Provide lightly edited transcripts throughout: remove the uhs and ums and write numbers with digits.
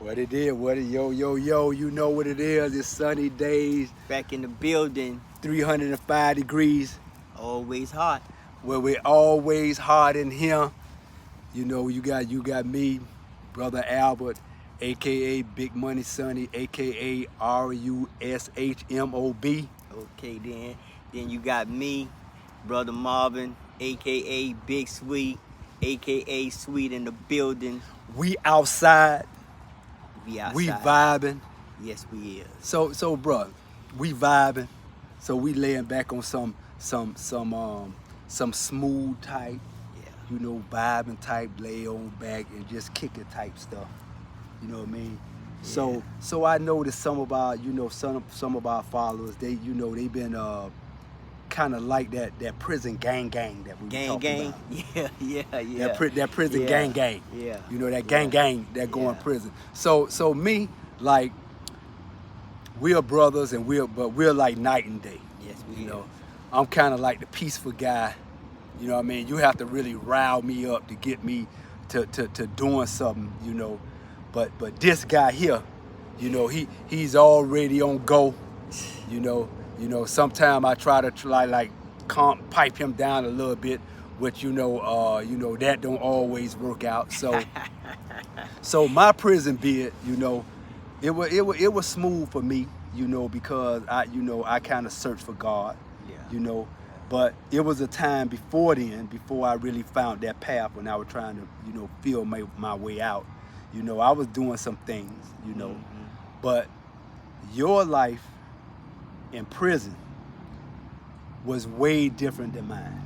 What it is, yo, you know what it is. It's sunny days, Back in the building, 305 degrees, always hot. where we're always hot in here. You know, you got me, Brother Albert, aka Big Money Sonny, aka RUSHMOB. Okay, then you got me, Brother Marvin, aka Big Sweet, aka Sweet in the building. We outside, We outside. we vibing. Yes, we is. So bruh, we vibing. So we laying back on some smooth type, Yeah. you know, vibing type, lay on back and just kick it type stuff. You know what I mean? Yeah. So I noticed some of our, you know, some of our followers, they, you know, they been kind of like that prison gang that we Gang, talking gang. about. Yeah. That prison Yeah. gang. Yeah. You know, that Yeah. gang that go in Yeah. prison. So me, like, we are brothers and we're like night and day. Yes, we You is. know, I'm kind of like the peaceful guy. You know what I mean? You have to really rile me up to get me to doing something, you know. But this guy here, you know, he's already on go. You know, sometimes I try to like pipe him down a little bit, which you know that don't always work out. So my prison bid, you know, it was smooth for me, you know, because I kind of searched for God, Yeah. you know. But it was a time before then, before I really found that path when I was trying to, you know, feel my way out. You know, I was doing some things, you know. Mhm. But your life in prison was way different than mine.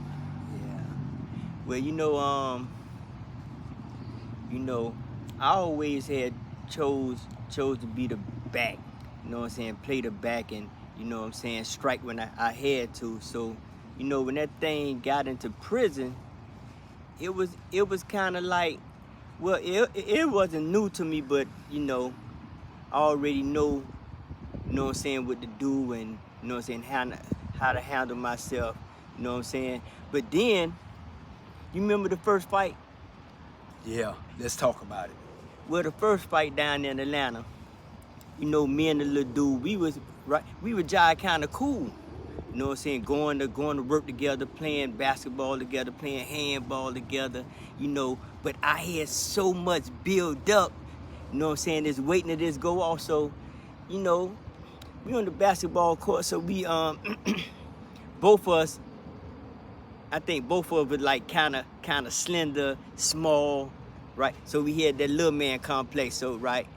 Yeah. Well, I always had chose to be the back. You know what I'm saying? Play the back and you know what I'm saying, strike when I had to. So, you know, when that thing got into prison, it was kind of like, well, it wasn't new to me, but you know, I already know, you know what I'm saying, what to do and you know what I'm saying, how to handle myself. You know what I'm saying? But then, you remember the first fight? Yeah, let's talk about it. Well, the first fight down in Atlanta, you know, me and the little dude, we were jive kind of cool. You know what I'm saying? Going to work together, playing basketball together, playing handball together, you know. But I had so much built up, you know what I'm saying, just waiting to this go off. So, you know, we on the basketball court, so we both of us, I think both of us like kind of slender, small, right? So we had that little man complex. So right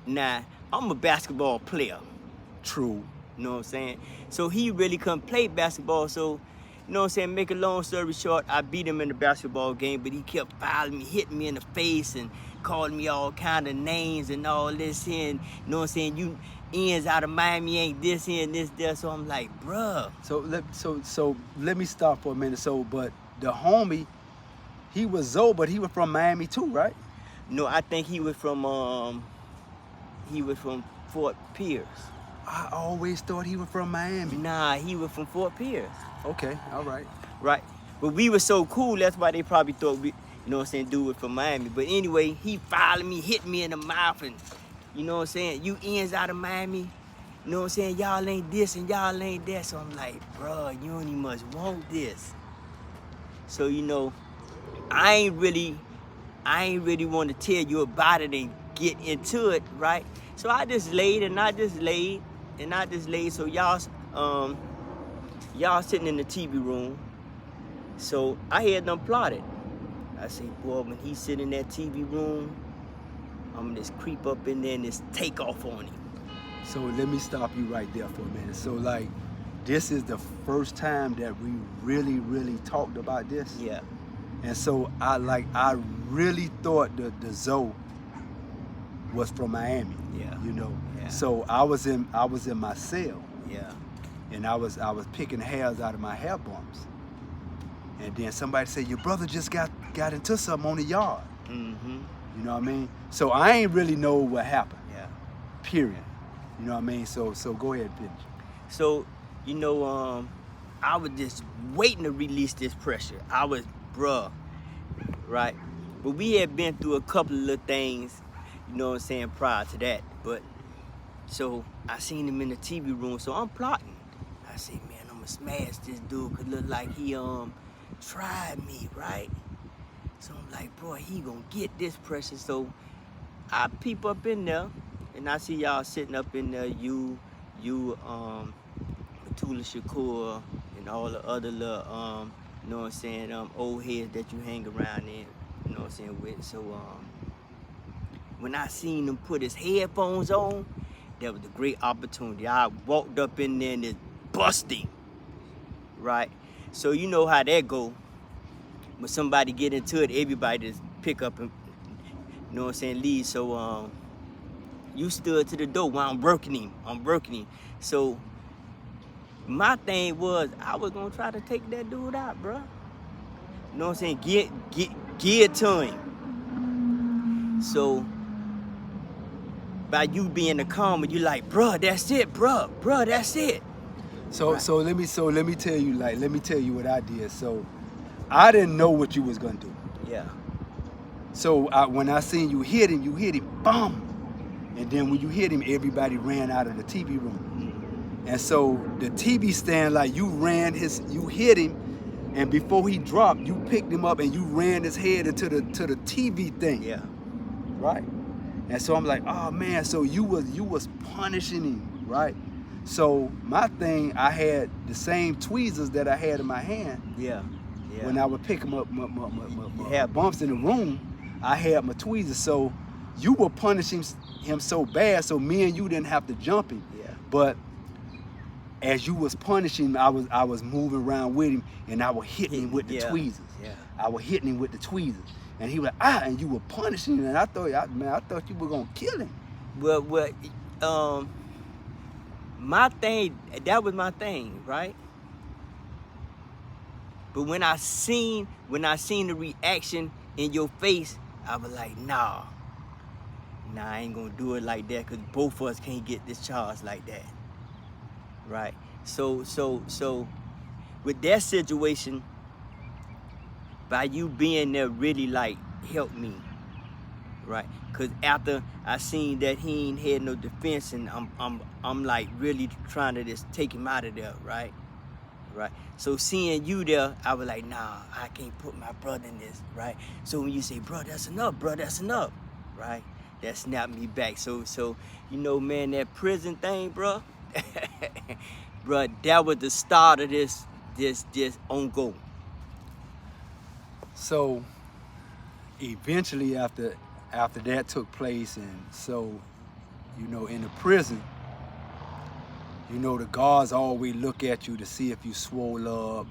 now, I'm a basketball player. True. You know what I'm saying? So he really couldn't play basketball. So, you know what I'm saying? Make a long story short, I beat him in the basketball game, but he kept fouling me, hitting me in the face, and calling me all kind of names and all this here. And, you know what I'm saying? You ends out of Miami ain't this here and this there. So I'm like, bruh. So let me stop for a minute. But the homie, he was Zoe, but he was from Miami too, right? No, I think he was from Fort Pierce. I always thought he was from Miami. Nah, he was from Fort Pierce. Okay, all right. Right. But we were so cool, that's why they probably thought we, you know what I'm saying, dude was from Miami. But anyway, he followed me, hit me in the mouth, and you know what I'm saying, you ends out of Miami, you know what I'm saying, y'all ain't this and y'all ain't that. So I'm like, bro, you only must want this. So, you know, I ain't really want to tell you about it and get into it, right? So I just laid. So y'all sitting in the TV room. So I had them plotted. I say, boy, when he sit in that TV room, I'm gonna just creep up in there and just take off on him. So let me stop you right there for a minute. So like, this is the first time that we really talked about this. Yeah. And so I really thought the Zoe was from Miami. Yeah. You know. Yeah. So I was in my cell. Yeah. And I was picking hairs out of my hair bumps. And then somebody said, your brother just got into something on the yard. Mm-hmm. You know what I mean? So I ain't really know what happened. Yeah. Period. You know what I mean? So go ahead, finish. So, you know, I was just waiting to release this pressure. I was, bruh, right? But we had been through a couple of little things, You know what I'm saying? Prior to that, but so I seen him in the TV room, so I'm plotting. I say, man, I'm gonna smash this dude, cause look like he tried me, right? So I'm like, bro, he gonna get this pressure. So I peep up in there, and I see y'all sitting up in there. You, Matula Shakur, and all the other little, you know what I'm saying, old heads that you hang around in, you know what I'm saying, with. So when I seen him put his headphones on, that was a great opportunity. I walked up in there and it's busting, right? So you know how that go. When somebody get into it, everybody just pick up and, you know what I'm saying, leave. So you stood to the door while I'm working him. So my thing was, I was gonna try to take that dude out, bro. You know what I'm saying? Get it to him. So by you being the calmer, you like, bruh, that's it, bruh, that's it. So Right. so let me tell you what I did. So I didn't know what you was gonna do. Yeah. So when I seen you hit him, boom. And then when you hit him, everybody ran out of the TV room. And so the TV stand, like you hit him, and before he dropped, you picked him up and you ran his head into the TV thing. Yeah. Right? And so I'm like, oh man, so you was punishing him, right? So my thing, I had the same tweezers that I had in my hand. Yeah. Yeah. When I would pick him up, Yeah. bumps in the room, I had my tweezers. So you were punishing him so bad, so me and you didn't have to jump him. Yeah. But as you was punishing him, I was moving around with him, and I was hitting him with the tweezers. Yeah. I was hitting him with the tweezers, and he was like, and you were punishing him, and I thought you were gonna kill him. Well, my thing, that was my thing, right? But when I seen the reaction in your face, I was like, nah, I ain't gonna do it like that, because both of us can't get discharged like that, right? So with that situation, by you being there really like helped me, right? Because after I seen that he ain't had no defense, and I'm like really trying to just take him out of there, right? Right. So seeing you there, I was like, nah, I can't put my brother in this, right? So when you say, bro, that's enough, right? That snapped me back. So you know, man, that prison thing, bro, bro, that was the start of this on go. So eventually after that took place, and so, you know, in the prison, you know, the guards always look at you to see if you swole up.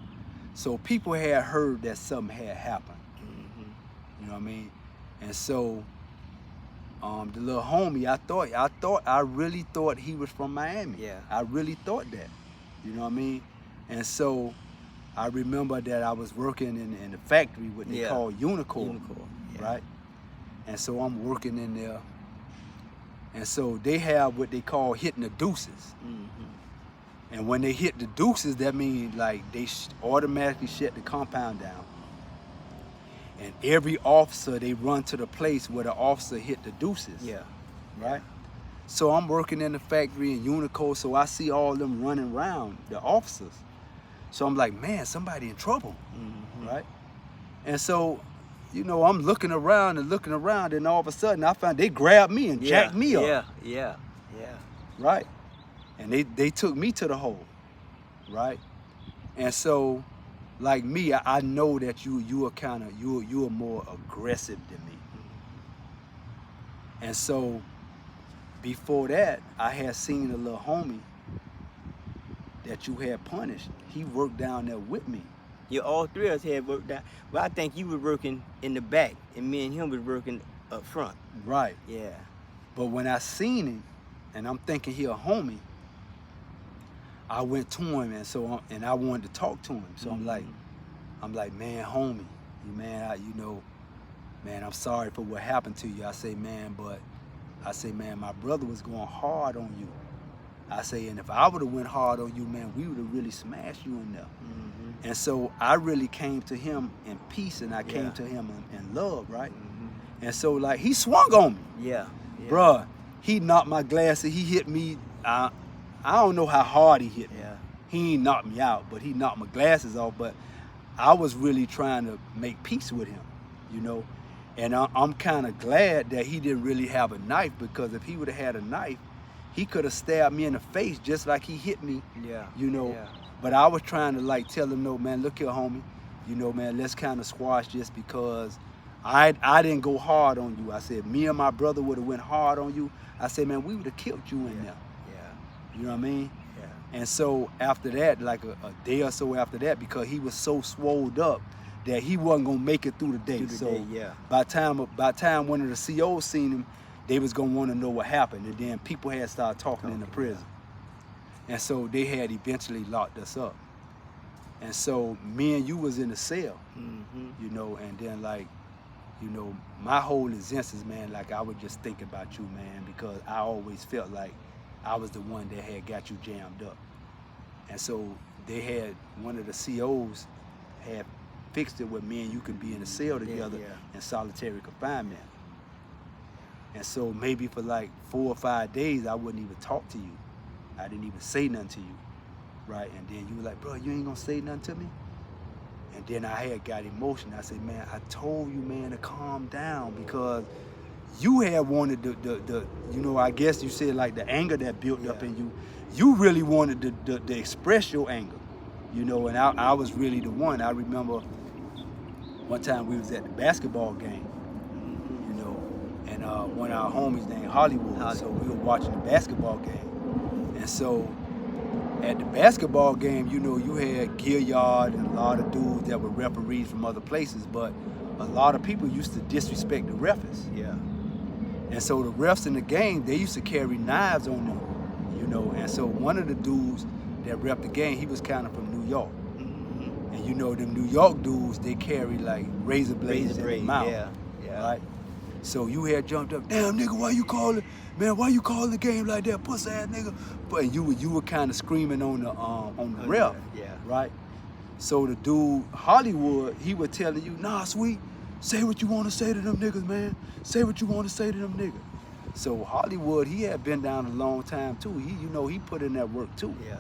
So people had heard that something had happened. You know what I mean? And so the little homie, I really thought he was from Miami. Yeah. I really thought that. You know what I mean? And so I remember that I was working in the factory, what they call Unicorn. Yeah. Right? And so I'm working in there. And so they have what they call hitting the deuces. And when they hit the deuces, that means like they automatically shut the compound down. And every officer, they run to the place where the officer hit the deuces. Yeah. Right? So I'm working in the factory in Unico, so I see all them running around, the officers. So I'm like, man, somebody in trouble. Right? And so, you know, I'm looking around, and all of a sudden I found they grabbed me and jacked me up. Yeah. Right? And they took me to the hole, right? And so, like me, I know that you are more aggressive than me. And so, before that, I had seen a little homie that you had punished. He worked down there with me. Yeah, all three of us had worked out. Well, I think you were working in the back, and me and him was working up front. Right. Yeah. But when I seen him, and I'm thinking he a homie, I went to him, and I wanted to talk to him. So I'm like, man, homie, man, I'm sorry for what happened to you. I say, man, my brother was going hard on you. I say, and if I would have went hard on you, man, we would have really smashed you in there. And so I really came to him in peace, and I came to him in love, right? And so like he swung on me. Yeah. bruh, he knocked my glasses. He hit me. I don't know how hard he hit me. Yeah. He ain't knocked me out, but he knocked my glasses off. But I was really trying to make peace with him, you know. And I'm kind of glad that he didn't really have a knife, because if he would have had a knife, he could have stabbed me in the face just like he hit me, Yeah. you know. Yeah. But I was trying to like tell him, no, man, look here, homie, you know, man, let's kind of squash this, because I didn't go hard on you. I said, me and my brother would have went hard on you. I said, man, we would have killed you in there. Yeah. You know what I mean? Yeah. And so after that, like a day or so after that, because he was so swolled up that he wasn't gonna make it through the day. Yeah. by time one of the COs seen him, they was gonna want to know what happened, and then people had started talking in the prison, and so they had eventually locked us up. And so me and you was in the cell, you know, and then like, you know, my whole existence, man, like I would just think about you, man, because I always felt like I was the one that had got you jammed up. And so they had, one of the COs had fixed it where me and you could be in a cell together in solitary confinement. And so maybe for like 4 or 5 days, I wouldn't even talk to you. I didn't even say nothing to you, right? And then you were like, bro, you ain't gonna say nothing to me? And then I had got emotional. I said, man, I told you, man, to calm down, because you had wanted the you know, I guess you said like the anger that built up in you. You really wanted to express your anger, you know, and I was really the one. I remember one time we was at the basketball game, you know, and one of our homies named Hollywood. So we were watching the basketball game. And so at the basketball game, you know, you had Gilliard and a lot of dudes that were referees from other places, but a lot of people used to disrespect the refs. Yeah. And so the refs in the game, they used to carry knives on them, you know. And so one of the dudes that repped the game, he was kind of from New York. And you know, them New York dudes, they carry like razor blades in their mouth. Yeah. Right? So you had jumped up, damn nigga, why you calling the game like that, pussy ass nigga? But you were kind of screaming on the ref, right? So the dude Hollywood, he was telling you, nah, sweet, say what you want to say to them niggas, man. Say what you want to say to them niggas. So Hollywood, he had been down a long time too. He, you know, he put in that work too. Yeah.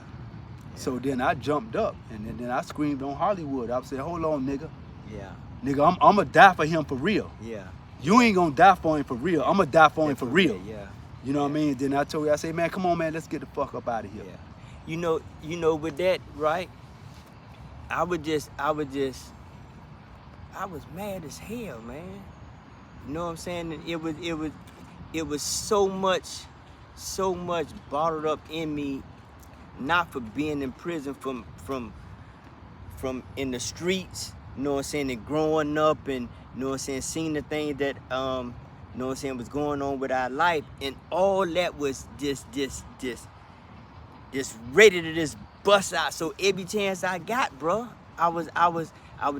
So then I jumped up and then I screamed on Hollywood. I said, hold on, nigga. Yeah. Nigga, I'm gonna die for him for real. Yeah. You ain't gonna die for him for real. I'm gonna die for him for real. Yeah. You know what I mean? Then I told you, I said, man, come on, man, let's get the fuck up out of here. Yeah. You know, with that, right? I was mad as hell, man. You know what I'm saying? And it was so much bottled up in me, not for being in prison, from in the streets, you know what I'm saying, and growing up, and you know what I'm saying, seeing the things that you know what I'm saying was going on with our life, and all that was just ready to just bust out. So every chance I got, bro, I was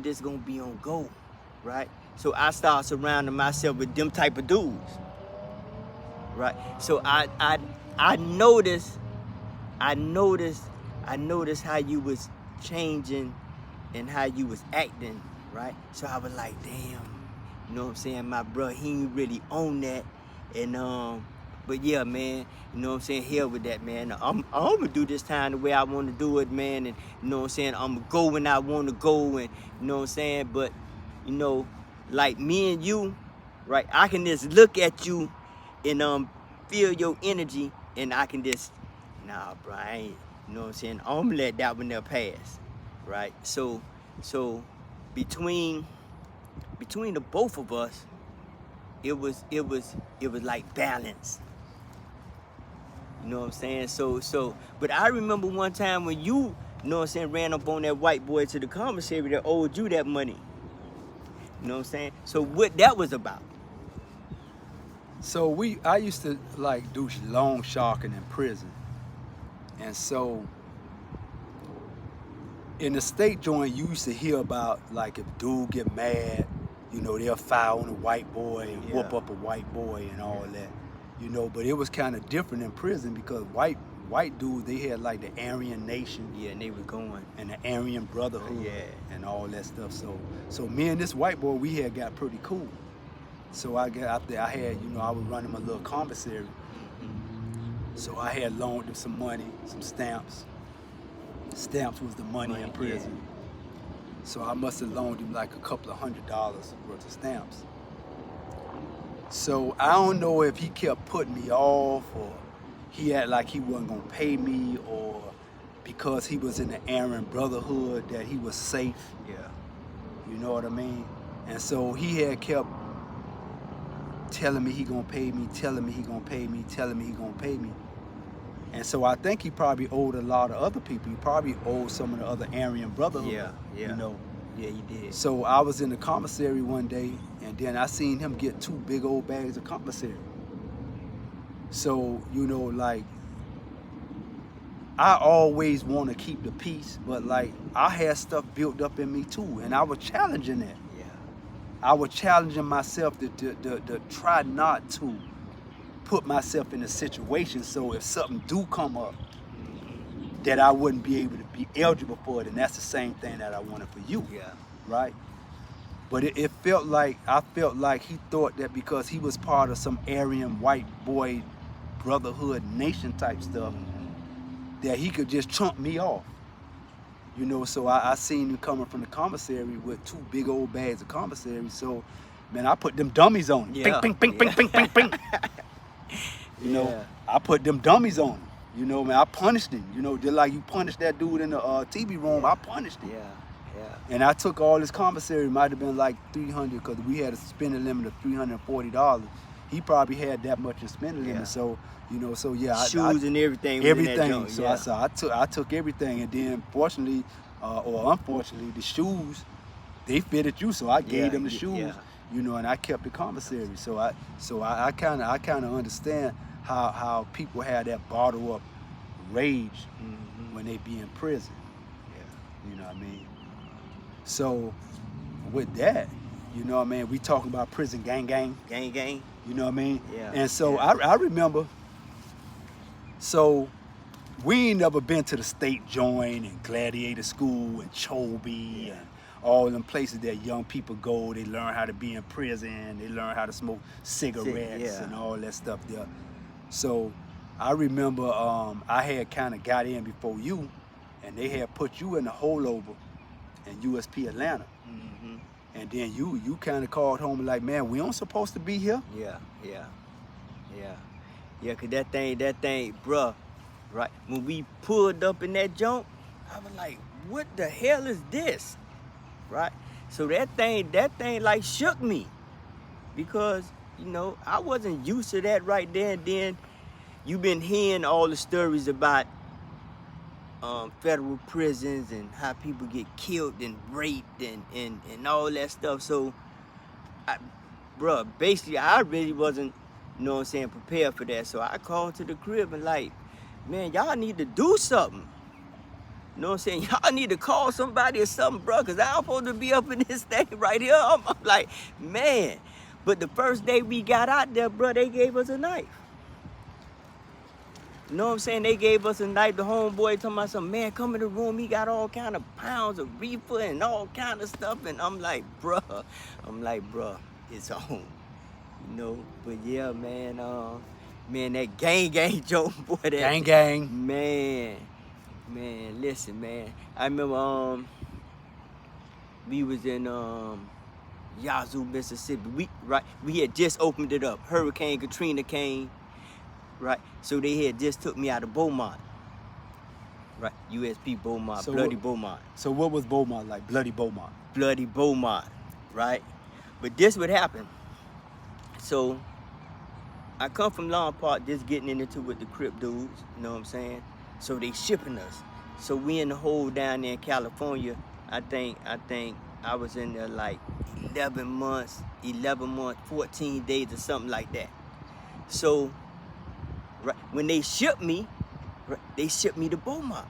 just gonna be on go, right? So I started surrounding myself with them type of dudes, right? So I noticed how you was changing and how you was acting, right? So I was like, damn, you know what I'm saying, my bro, he ain't really on that. And but yeah, man, you know what I'm saying, hell with that, man. I'm gonna do this time the way I want to do it, man, and you know what I'm saying, I'm gonna go when I want to go, and you know what I'm saying. But you know, like me and you, right, I can just look at you and feel your energy, and I can just, nah, bro, I ain't, you know what I'm saying, I'm gonna let that one there pass, right? So between the both of us, it was like balance. You know what I'm saying? So, but I remember one time when you know what I'm saying, ran up on that white boy to the commissary that owed you that money. You know what I'm saying? So what that was about? So I used to like do long sharking in prison. And so in the state joint, you used to hear about like if dude get mad, you know, they'll fire on a white boy and whoop up a white boy and all that. You know, but it was kind of different in prison because white dudes, they had like the Aryan Nation. Yeah, and they were going. And the Aryan Brotherhood and all that stuff. So me and this white boy, we had got pretty cool. So I got out there. I had, you know, I was running my little commissary. So I had loaned him some money, some stamps. Stamps was the money in Money, prison. So I must have loaned him like a couple of $100 worth of stamps. So I don't know if he kept putting me off, or he had like he wasn't gonna pay me, or because he was in the Aryan Brotherhood that he was safe. Yeah. You know what I mean? And so he had kept telling me he gonna pay me, telling me he gonna pay me, telling me he gonna pay me. And so I think he probably owed a lot of other people. He probably owed some of the other Aryan Brotherhood. Yeah, yeah. You know. Yeah, you did. So I was in the commissary one day, and then I seen him get 2 big old bags of commissary. So, you know, like, I always want to keep the peace, but like, I had stuff built up in me too, and I was challenging that. Yeah. I was challenging myself to try not to put myself in a situation so if something do come up, that I wouldn't be able to be eligible for it. And that's the same thing that I wanted for you. Yeah. Right? But it felt like, I felt like he thought that because he was part of some Aryan white boy brotherhood nation type stuff, that he could just chunk me off. You know, so I seen him coming from the commissary with 2 big old bags of commissary. So, man, I put them dummies on him. Yeah. Ping, ping, ping, ping, ping, ping, ping. You know, Yeah. I put them dummies on him. You know, man, I punished him. You know, just like you punished that dude in the TV room, I punished him. Yeah. Yeah. And I took all his commissary. It might have been like $300 because we had a spending limit of $340. He probably had that much in spending limit. Yeah. So, you know, so yeah. Shoes and everything. was in that Everything. joint, So yeah. I took everything, and then fortunately or unfortunately, the shoes, they fitted you. So I gave Yeah, them the yeah, shoes. yeah. You know, and I kept the commissary. So I kind of understand how people have that bottle up rage when they be in prison. Yeah. You know what I mean? So with that, you know what I mean, we talking about prison gang. Gang. You know what I mean? Yeah. And so Yeah. I remember, so we ain't never been to the State Joint and Gladiator School and Chobe and all them places that young people go. They learn how to be in prison. They learn how to smoke cigarettes yeah. and all that stuff there. So I remember I had kind of got in before you, and they had put you in the holdover in USP Atlanta. Mm-hmm. And then you kind of called home and like, man, we don't supposed to be here. Yeah. Cause that thing, bruh, right? When we pulled up in that junk, I was like, what the hell is this? Right? So that thing like shook me. Because, you know, I wasn't used to that right there. And then you've been hearing all the stories about federal prisons and how people get killed and raped and all that stuff. So, bruh, basically, I really wasn't, you know what I'm saying, prepared for that. So I called to the crib and like, man, y'all need to do something. You know what I'm saying? Y'all need to call somebody or something, bro, because I'm supposed to be up in this thing right here. I'm like, man. But the first day we got out there, bro, they gave us a knife. You know what I'm saying? They gave us a knife. The homeboy talking about some, man, come in the room. He got all kind of pounds of reefer and all kind of stuff. And I'm like, bruh, it's on. You know? But yeah, man, that gang joke, boy. That Gang. Man, listen, man. I remember we was in Yazoo, Mississippi. We had just opened it up. Hurricane Katrina came. Right, so they had just took me out of Beaumont. Right, USP Beaumont, So Bloody what- Beaumont. So what was Beaumont like? Bloody Beaumont. Bloody Beaumont, right? But this would happen. So I come from Long Park, just getting into it with the Crip dudes, you know what I'm saying? So they shipping us. So we in the hole down there in California. I think I was in there like 11 months, 14 days or something like that. So right, when they shipped me, right, they shipped me to Beaumont.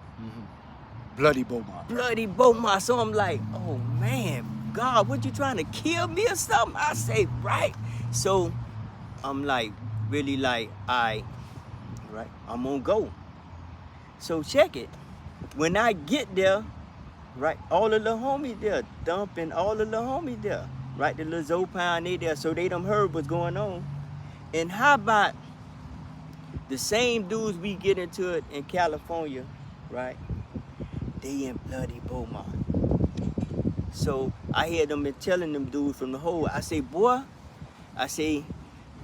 Bloody Beaumont. Bloody Beaumont. So I'm like, oh man, God, what you trying to kill me or something? I say, right. So I'm like, really like, right, I'm gonna go. So check it. When I get there, right, all of the homies there, dumping all of the homies there. right? The little Zopound, they there, so they done heard what's going on. And how about the same dudes we get into it in California, right? They in bloody Beaumont. So I hear them been telling them dudes from the hole, I say, boy, I say,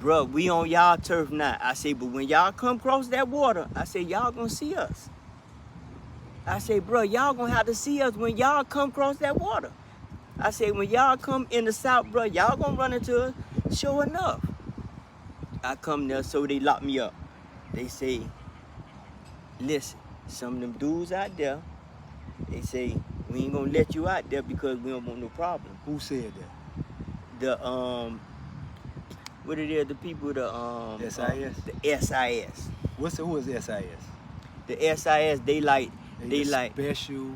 bruh, we on y'all turf now. I say, but when y'all come across that water, I say, y'all gonna see us. I say, bruh, y'all gonna have to see us when y'all come across that water. I say, when y'all come in the south, bruh, y'all gonna run into us. Sure enough. I come there, so they lock me up. They say, listen, some of them dudes out there, they say, we ain't gonna let you out there because we don't want no problem. Who said that? The what it is, the people, the SIS? the SIS. Who is SIS? The SIS, they like Special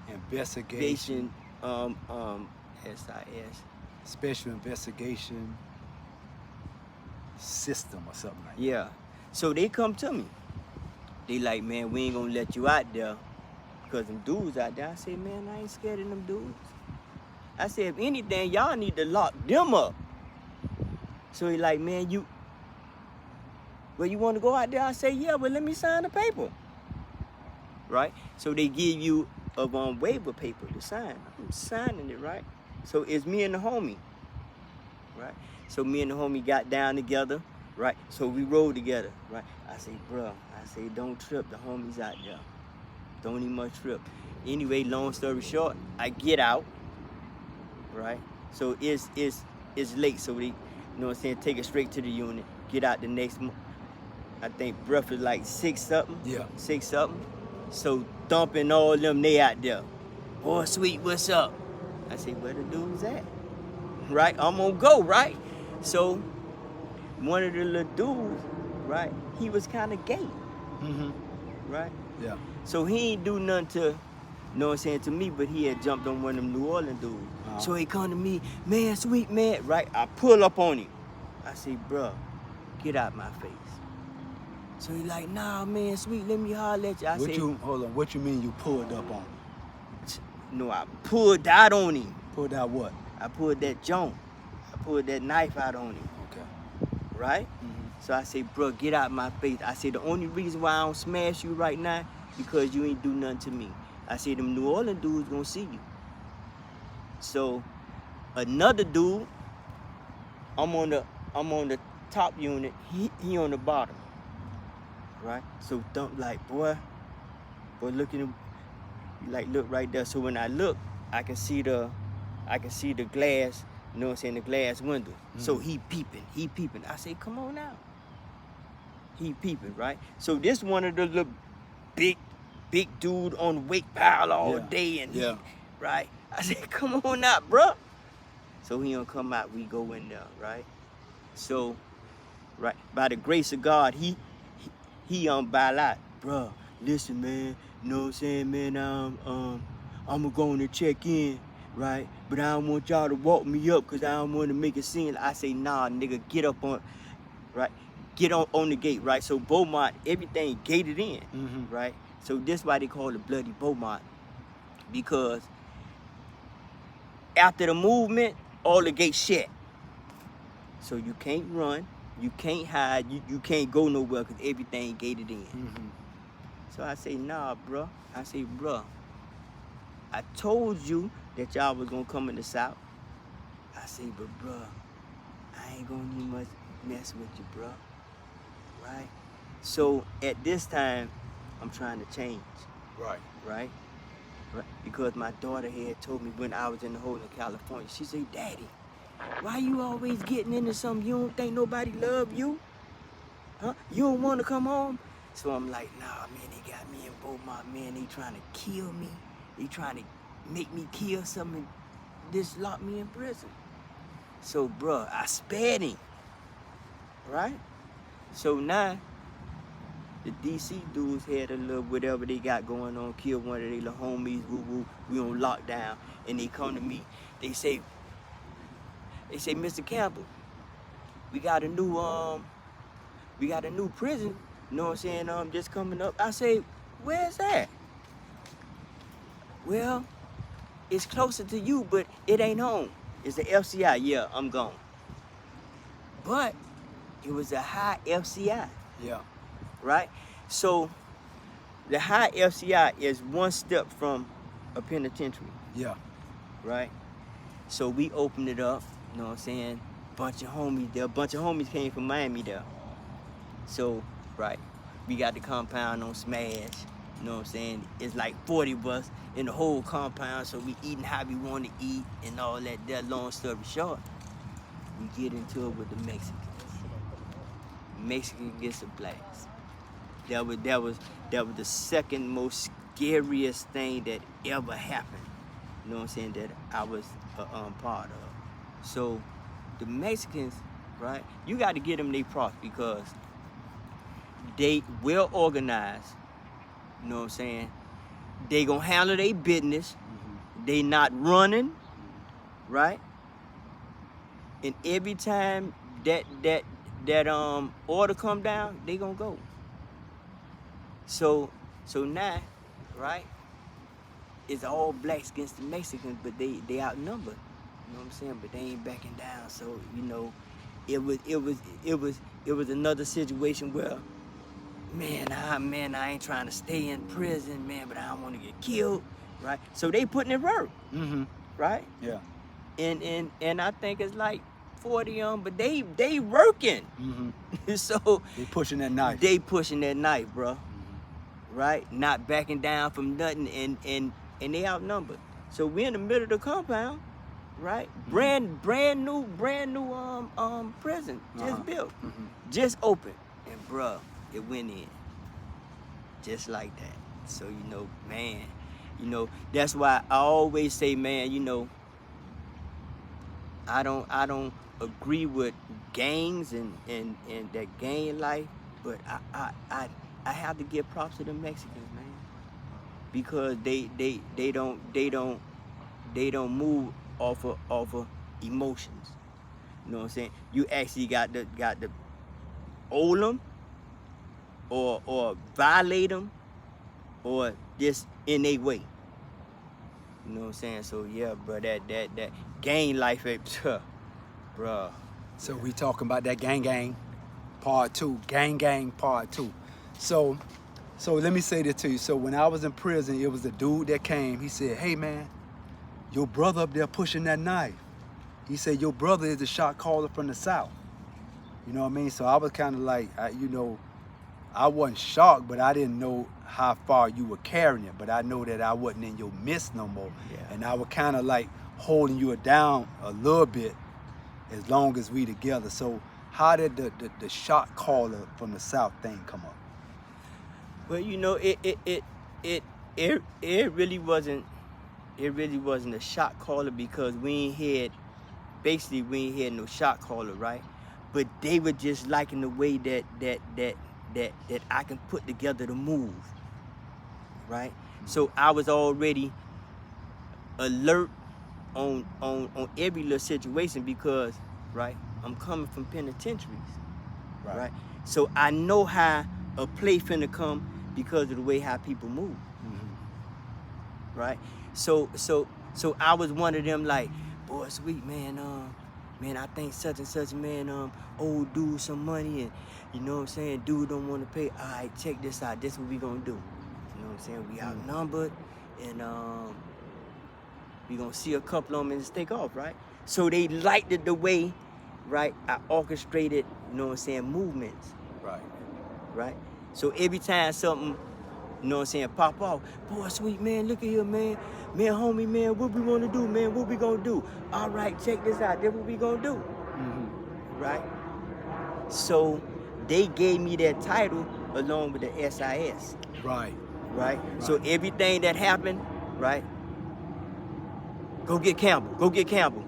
Investigation. SIS. Special Investigation System or something like that. Yeah. So they come to me. They like, man, we ain't gonna let you out there because them dudes out there. I say, man, I ain't scared of them dudes. I said, if anything, y'all need to lock them up. So he like, man, you want to go out there? I say, yeah, but let me sign the paper. Right? So they give you a waiver paper to sign. I'm signing it, right? So it's me and the homie, right? So me and the homie got down together, right? So we rode together, right? I say, bro, I say, don't trip. The homies out there. Don't even much trip. Anyway, long story short, I get out, right? So it's late, so they, you know what I'm saying, take it straight to the unit, get out the next month. I think breath is like 6 something. Yeah. 6 something. So thumping all them, they out there. Boy, sweet, what's up? I say, where the dudes at? Right? I'm gonna go, right? So one of the little dudes, right, he was kind of gay, Mm-hmm. right? Yeah. So he ain't do nothing to, you know what I'm saying, to me, but he had jumped on one of them New Orleans dudes. Uh-huh. So he come to me, man, sweet man, right? I pull up on him. I say, bruh, get out my face. So he like, nah, man, sweet, let me holler at you. I say, Hold on, what you mean you pulled up on him? no, I pulled out on him. Pulled out what? I pulled that joint. I pulled that knife out on him, Okay. right? Mm-hmm. So I say, bro, get out my face. I say, the only reason why I don't smash you right now, because you ain't do nothing to me. I say, them New Orleans dudes gonna see you. So another dude, I'm on the top unit, he on the bottom, right? So dump like, boy, look at him, like look right there. So when I look, I can see the glass, you know what I'm saying, the glass window. So he peeping. I say, come on now. He peeping, right? So this one of the little big dude on the weight pile all day, and he, right? I said, come on out, bro. So he don't come out, we go in there, right? So, right, by the grace of God, he by lot, bro. Listen, man, you know what I'm saying, man? I'm gonna go in and check in, right? But I don't want y'all to walk me up because I don't want to make a scene. I say, nah, nigga, get up on, right? Get on the gate, right? So Beaumont, everything gated in, right? So this why they call it bloody Beaumont, because after the movement, all the gates shut. So you can't run, you can't hide, you can't go nowhere because everything gated in. So I say, nah, bro. I say, bro, I told you that y'all was gonna come in the South. I say, but bro, I ain't gonna need much mess with you, bro. Right? So at this time, I'm trying to change. Right? Because my daughter had told me when I was in the hole in California, she said, Daddy, why you always getting into something you don't think nobody love you? Huh? You don't want to come home? So I'm like, nah, man, they got me in Beaumont, man. They trying to kill me. They trying to make me kill something, just lock me in prison. So, bruh, I spared him, right? So now, the DC dudes had a little whatever they got going on, killed one of their little homies, woo-woo, we on lockdown, and they come to me, they say, Mr. Campbell, we got a new prison, you know what I'm saying, just coming up. I say, where's that? Well, it's closer to you, but it ain't home. It's the FCI. Yeah, I'm gone. But it was a high FCI, Yeah. right? So the high FCI is one step from a penitentiary, Yeah. right? So we opened it up, you know what I'm saying? Bunch of homies there. A bunch of homies came from Miami there. So, right, we got the compound on smash, you know what I'm saying? It's like 40 of us in the whole compound, so we eating how we want to eat and all that. That long story short, we get into it with the Mexicans. Mexican gets a blast. That was the second most scariest thing that ever happened. You know what I'm saying? That I was part of. So the Mexicans, right? You got to give them their props because they well organized. You know what I'm saying? They gonna handle their business. They not running, right? And every time that order come down, they gonna go. So now, right? It's all blacks against the Mexicans, but they outnumbered. You know what I'm saying? But they ain't backing down. So you know, it was another situation where, man, I ain't trying to stay in prison, man, but I don't want to get killed, right? So they putting in work, Mm-hmm. right? Yeah. And I think it's like 40 but they working. Mm-hmm. So They pushing that knife. they pushing that knife, bro. Right? Not backing down from nothing, and they outnumbered. So we in the middle of the compound, right? Brand new prison just built, just open, and bruh, it went in, just like that. So you know, man, you know that's why I always say, man, you know, I don't agree with gangs and that gang life, but I have to give props to the Mexicans, man, because they don't move off of emotions. You know what I'm saying? You actually got to owe them or violate them or just in a way. You know what I'm saying? So yeah, bro, that gang life, bruh. So we talking about that gang part 2, gang part 2. So let me say this to you. So when I was in prison, it was a dude that came. He said, "Hey man, your brother up there pushing that knife." He said, "Your brother is the shot caller from the South." You know what I mean? So I was kind of like, I wasn't shocked, but I didn't know how far you were carrying it. But I know that I wasn't in your midst no more. Yeah. And I was kind of like holding you down a little bit as long as we together. So how did the shot caller from the South thing come up? Well, you know, it really wasn't a shot caller because we ain't had no shot caller, right? But they were just liking the way that I can put together the move, right? So I was already alert on every little situation because, right, I'm coming from penitentiaries, right? So I know how a play finna come because of the way how people move, right? So I was one of them like, boy, sweet man, man, I think such and such man, old dude some money and you know what I'm saying, dude don't want to pay. All right, check this out. This what we gonna do. You know what I'm saying? We outnumbered and we gonna see a couple of them and just take off, right? So they liked it the way, right, I orchestrated, you know what I'm saying, movements. Right? So every time something, you know what I'm saying, pop off, boy, sweet man, look at here, man. Man, homie, man, what we wanna do, man? What we gonna do? All right, check this out. This what we gonna do. Right? So they gave me that title along with the SIS. Right. So everything that happened, right? Go get Campbell.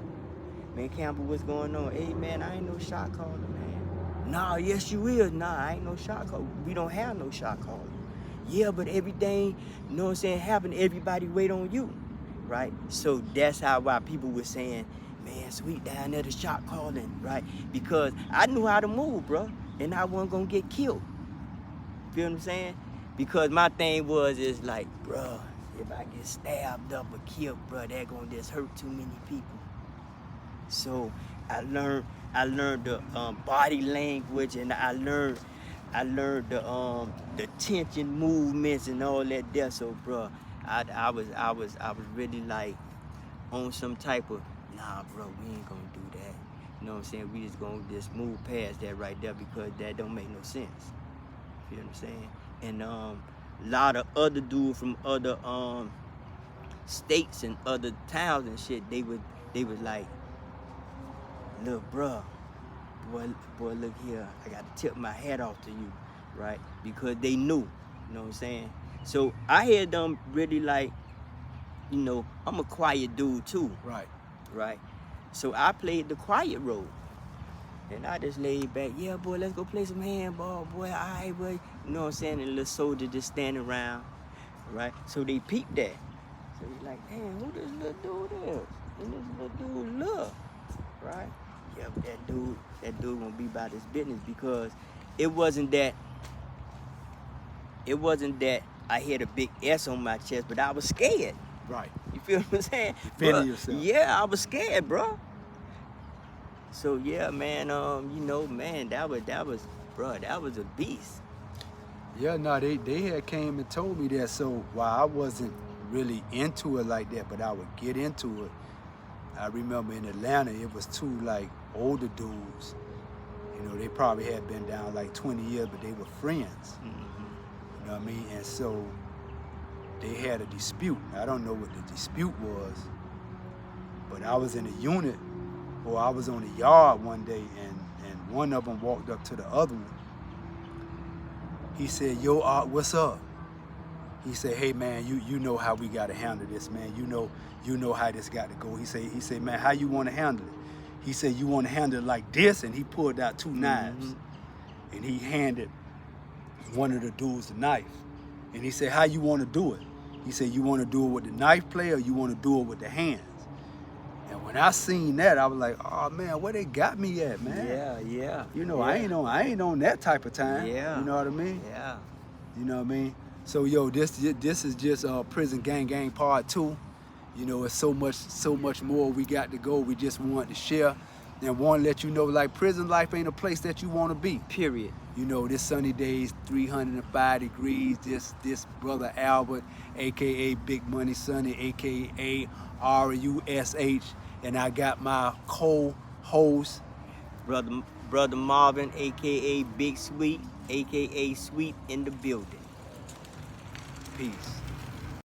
Man, Campbell, what's going on? Hey, man, I ain't no shot caller, man. Nah, yes, you is. Nah, I ain't no shot caller. We don't have no shot caller. Yeah, but everything, you know what I'm saying, happened, everybody wait on you, right? So that's why people were saying, man, sweet down there, the shot calling, right? Because I knew how to move, bro, and I wasn't gonna get killed. Feel what I'm saying? Because my thing is like, bro, if I get stabbed up or killed, bro, that gonna just hurt too many people. So I learned the body language, and I learned the tension movements and all that there. So, bro, I was really like on some type of, nah, bro, we ain't gonna do that. You know what I'm saying? We just gonna just move past that right there because that don't make no sense. You know what I'm saying? And a lot of other dudes from other states and other towns and shit, they was like, look, bro, boy, look here, I got to tip my hat off to you, right? Because they knew, you know what I'm saying? So I had them really like, you know, I'm a quiet dude too, right? So I played the quiet role. And I just laid back, yeah, boy, let's go play some handball, boy, all right, boy. You know what I'm saying? And the little soldier just standing around, right? So they peeped that. So he's like, damn, who this little dude is? And this little dude look, right? Yeah, but that dude gonna be about his business because it wasn't that I had a big S on my chest, but I was scared. Right. You feel what I'm saying? Defending yourself. Yeah, I was scared, bro. So yeah, man, you know, man, that was a beast. Yeah, no, they had came and told me that. So while I wasn't really into it like that, but I would get into it. I remember in Atlanta, it was two like older dudes. You know, they probably had been down like 20 years, but they were friends. You know what I mean? And so they had a dispute. I don't know what the dispute was, but I was in a unit, or I was on the yard one day, and one of them walked up to the other one. He said, yo, Art, what's up? He said, hey man, you know how we gotta handle this, man. You know how this got to go. He said, man, how you wanna handle it? He said, you wanna handle it like this? And he pulled out two knives. And he handed one of the dudes the knife. And he said, how you wanna do it? He said, you wanna do it with the knife play or you wanna do it with the hands? And when I seen that, I was like, oh man, where they got me at, man? Yeah. You know, yeah. I ain't on that type of time. Yeah. You know what I mean? Yeah. You know what I mean? So yo, this is just Prison Gang Part 2. You know, it's so much more we got to go. We just want to share and want to let you know, like, prison life ain't a place that you want to be. Period. You know, this sunny days, 305 degrees. This brother Albert, aka Big Money Sonny, aka RUSH, and I got my co-host, Brother Marvin, aka Big Sweet, aka Sweet in the building. Peace.